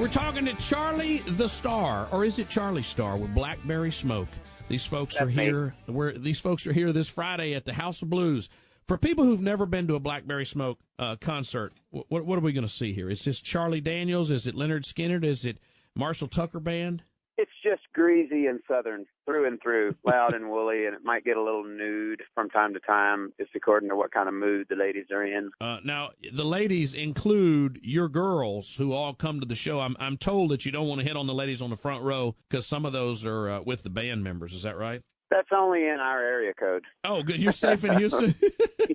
We're talking to Charlie the Starr, or is it Charlie Starr, with Blackberry Smoke. These folks are here. These folks are here this Friday at the House of Blues. For people who've never been to a Blackberry Smoke concert, what are we going to see here? Is this Charlie Daniels? Is it Leonard Skinner? Is it Marshall Tucker Band? It's just greasy and southern through and through, loud and woolly, and it might get a little nude from time to time, just according to what kind of mood the ladies are in. Now, the ladies include your girls who all come to the show. I'm told that you don't want to hit on the ladies on the front row because some of those are with the band members. Is that right? That's only in our area code. Oh, good. You're safe in Houston?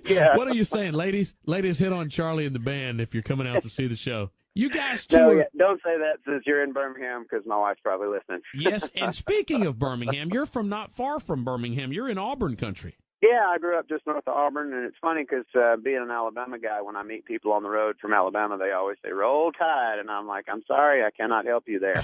Yeah. What are you saying, ladies? Ladies, hit on Charlie and the band if you're coming out to see the show. You guys too. No, don't say that since you're in Birmingham, because my wife's probably listening. Yes, and speaking of Birmingham, you're from not far from Birmingham. You're in Auburn country. Yeah, I grew up just north of Auburn, and it's funny because being an Alabama guy, when I meet people on the road from Alabama, they always say, "Roll Tide," and I'm like, "I'm sorry, I cannot help you there."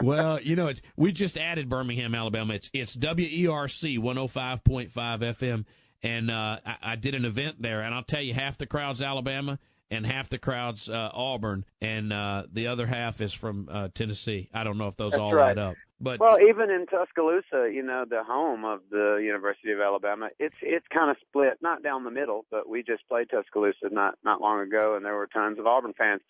Well, you know, we just added Birmingham, Alabama. It's WERC 105.5 FM, and I did an event there, and I'll tell you, half the crowd's Alabama, and half the crowd's Auburn, and the other half is from Tennessee. I don't know if those That's all right. add up. But well, even in Tuscaloosa, you know, the home of the University of Alabama, it's kind of split, not down the middle, but we just played Tuscaloosa not long ago, and there were tons of Auburn fans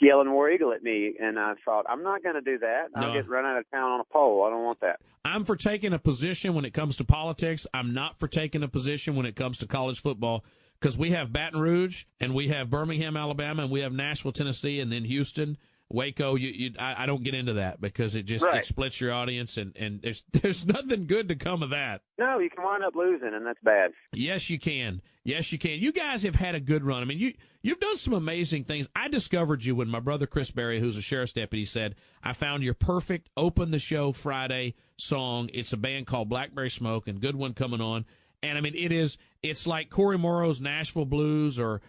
yelling War Eagle at me, and I thought, I'm not going to do that. I'll get run out of town on a pole. I don't want that. I'm for taking a position when it comes to politics. I'm not for taking a position when it comes to college football, because we have Baton Rouge, and we have Birmingham, Alabama, and we have Nashville, Tennessee, and then Houston. Waco, I don't get into that because it just it splits your audience, and there's nothing good to come of that. No, you can wind up losing, and that's bad. Yes, you can. Yes, you can. You guys have had a good run. I mean, you've done some amazing things. I discovered you when my brother Chris Berry, who's a sheriff's deputy, said, I found your perfect Open the Show Friday song. It's a band called Blackberry Smoke, and good one coming on. And, I mean, it's like Corey Morrow's Nashville Blues or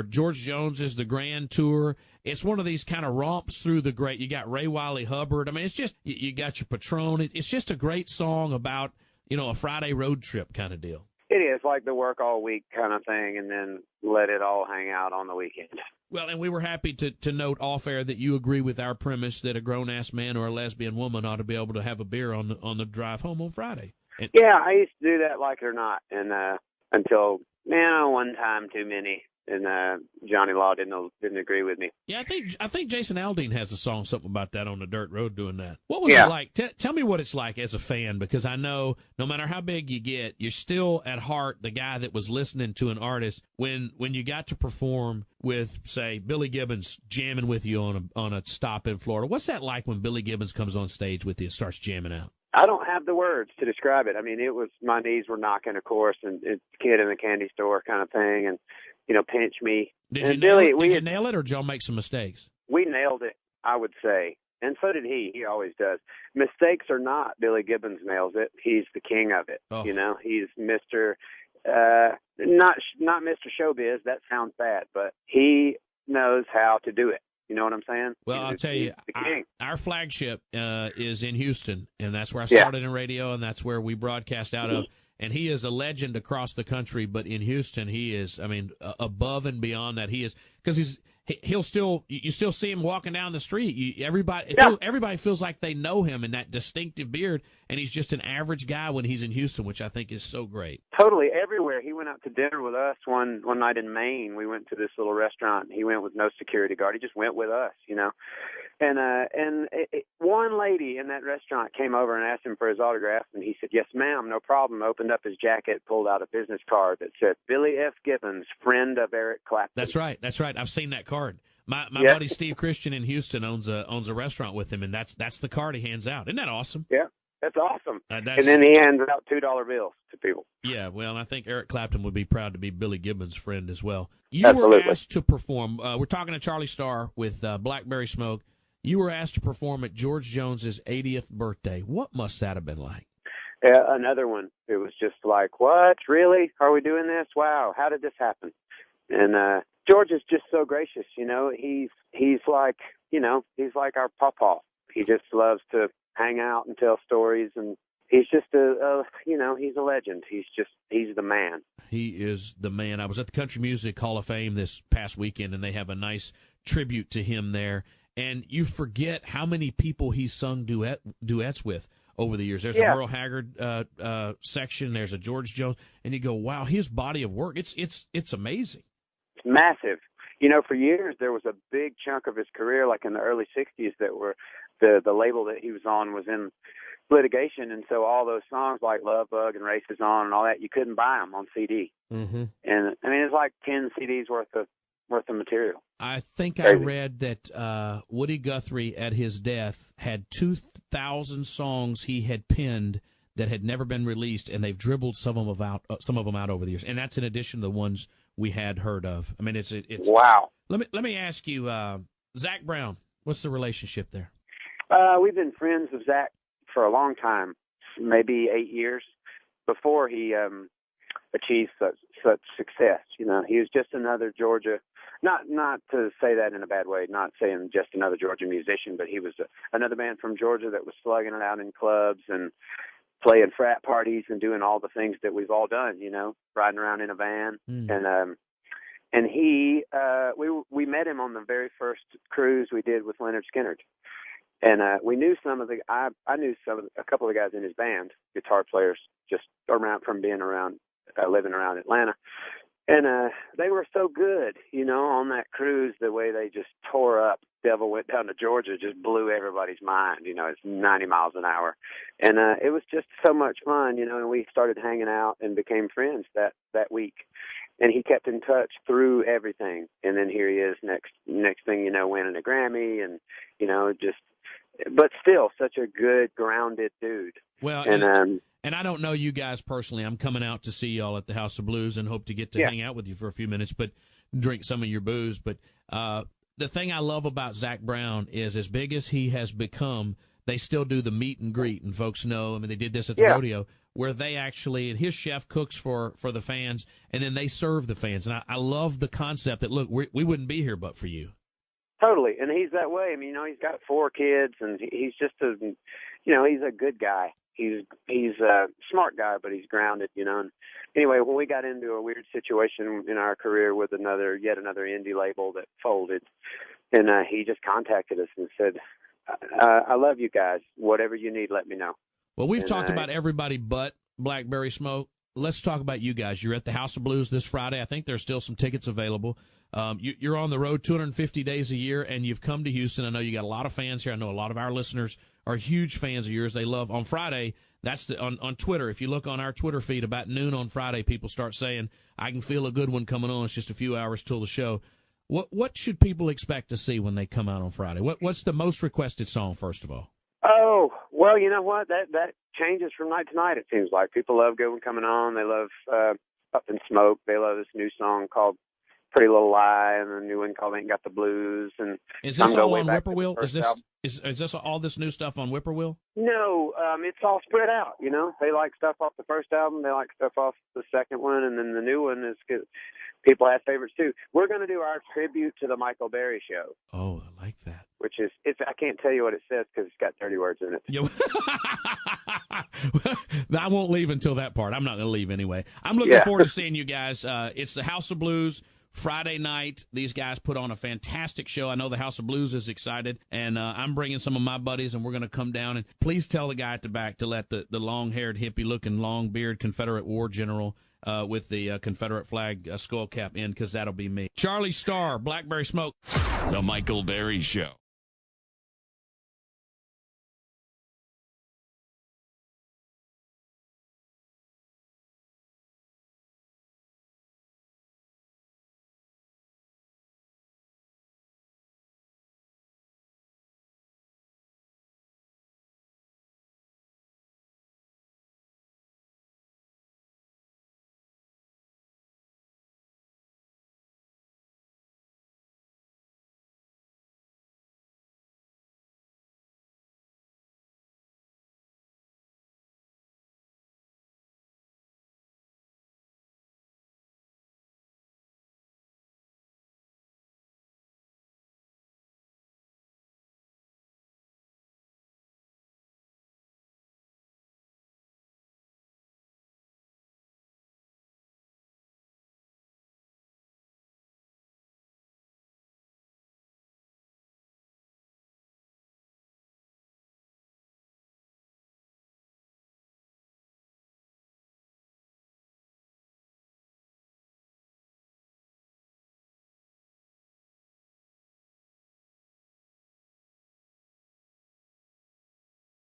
George Jones's The Grand Tour. It's one of these kind of romps through the great. You got Ray Wiley Hubbard. I mean, it's just, you got your Patron. It's just a great song about, you know, a Friday road trip kind of deal. It is like the work all week kind of thing, and then let it all hang out on the weekend. Well, and we were happy to note off air that you agree with our premise that a grown-ass man or a lesbian woman ought to be able to have a beer on the drive home on Friday. Yeah, I used to do that, like it or not, and until one time too many, and Johnny Law didn't agree with me. Yeah, I think Jason Aldean has a song, something about that, on the dirt road doing that. What was it like? Tell me what it's like as a fan, because I know no matter how big you get, you're still at heart the guy that was listening to an artist when you got to perform with, say, Billy Gibbons jamming with you on a stop in Florida. What's that like when Billy Gibbons comes on stage with you and starts jamming out? I don't have the words to describe it. I mean, my knees were knocking, of course, and it's kid in the candy store kind of thing, and, you know, pinch me. Did you nail it, or did y'all make some mistakes? We nailed it, I would say, and so did he. He always does. Mistakes or not, Billy Gibbons nails it. He's the king of it. Oh. You know, he's Mr. Not Mr. Showbiz. That sounds bad, but he knows how to do it. You know what I'm saying? Well, I'll tell you, our flagship is in Houston, and that's where I started in radio, and that's where we broadcast out of. And he is a legend across the country, but in Houston, he is, I mean, above and beyond that. He is, because you still see him walking down the street. Everybody feels like they know him in that distinctive beard, and he's just an average guy when he's in Houston, which I think is so great. Totally, everywhere. He went out to dinner with us one night in Maine. We went to this little restaurant. He went with no security guard. He just went with us, you know. And one lady in that restaurant came over and asked him for his autograph, and he said, "Yes, ma'am, no problem." Opened up his jacket, pulled out a business card that said, "Billy F. Gibbons, friend of Eric Clapton." That's right. I've seen that card. My buddy Steve Christian in Houston owns a restaurant with him, and that's the card he hands out. Isn't that awesome? Yeah, that's awesome. And then he hands out $2 bills to people. Yeah, well, and I think Eric Clapton would be proud to be Billy Gibbons' friend as well. You Absolutely. were asked to perform. We're talking to Charlie Starr with Blackberry Smoke. You were asked to perform at George Jones's 80th birthday. What must that have been like? Yeah, another one. It was just like, what? Really? Are we doing this? Wow, how did this happen? And George is just so gracious, you know. He's like, you know, he's like our pawpaw. He just loves to hang out and tell stories, and he's just you know, he's a legend. He's the man. He is the man. I was at the Country Music Hall of Fame this past weekend, and they have a nice tribute to him there. And you forget how many people he's sung duets with over the years. There's a Merle Haggard section. There's a George Jones, and you go, wow, his body of work. It's amazing. It's massive. You know, for years there was a big chunk of his career, like in the early '60s, that were the label that he was on was in litigation, and so all those songs like Love Bug and Races On and all that, you couldn't buy them on CD. Mm-hmm. And I mean, it's like 10 CDs worth of material. I think I read that Woody Guthrie at his death had 2,000 songs he had penned that had never been released, and they've dribbled some of them out over the years, and that's in addition to the ones we had heard of. I mean, it's wow. Let me ask you, Zac Brown, what's the relationship there? We've been friends with Zac for a long time, maybe 8 years before he achieved such success. You know, he was just another Georgia. Not to say that in a bad way, not saying just another Georgia musician, but he was another man from Georgia that was slugging it out in clubs and playing frat parties and doing all the things that we've all done, you know, riding around in a van. And he, we met him on the very first cruise we did with Leonard Skinner. And we knew I knew a couple of the guys in his band, guitar players, just around from being around, living around Atlanta. And they were so good, you know, on that cruise, the way they just tore up Devil Went Down to Georgia just blew everybody's mind. You know, it's 90 miles an hour. And it was just so much fun, you know, and we started hanging out and became friends that week. And he kept in touch through everything. And then here he is next thing you know, winning a Grammy and, you know, just, but still such a good, grounded dude. Well, and I don't know you guys personally. I'm coming out to see y'all at the House of Blues and hope to get to hang out with you for a few minutes, but drink some of your booze. But the thing I love about Zac Brown is, as big as he has become, they still do the meet and greet, and folks know. I mean, they did this at the rodeo, where they actually, his chef cooks for the fans, and then they serve the fans. And I love the concept that, look, we wouldn't be here but for you. Totally, and he's that way. I mean, you know, he's got 4 kids, and he's just he's a good guy. He's a smart guy, but he's grounded, you know. And anyway, when we got into a weird situation in our career with yet another indie label that folded, and he just contacted us and said, I love you guys. Whatever you need, let me know. Well, we've talked about everybody but Blackberry Smoke. Let's talk about you guys. You're at the House of Blues this Friday. I think there's still some tickets available. You're on the road 250 days a year, and you've come to Houston. I know you got a lot of fans here. I know a lot of our listeners are huge fans of yours. They love on Friday. That's on Twitter. If you look on our Twitter feed about noon on Friday, people start saying, "I can feel a good one coming on." It's just a few hours till the show. What should people expect to see when they come out on Friday? What's the most requested song, first of all? Oh, well, you know what? That changes from night to night, it seems like. People love Good One Coming On. They love Up in Smoke. They love this new song called Pretty Little Lie, and a new one called Ain't Got the Blues. And is this all on Whippoorwill? Is this all this new stuff on Whippoorwill? No, it's all spread out, you know. They like stuff off the first album. They like stuff off the second one, and then the new one is good. People have favorites, too. We're going to do our tribute to the Michael Berry Show. Oh, I like that. Which is, I can't tell you what it says because it's got dirty words in it. Yeah. I won't leave until that part. I'm not going to leave anyway. I'm looking forward to seeing you guys. It's the House of Blues Friday night. These guys put on a fantastic show. I know the House of Blues is excited, and I'm bringing some of my buddies, and we're going to come down. And please tell the guy at the back to let the long-haired, hippie-looking, long-beard Confederate war general with the Confederate flag skull cap in, because that'll be me. Charlie Starr, Blackberry Smoke. The Michael Berry Show.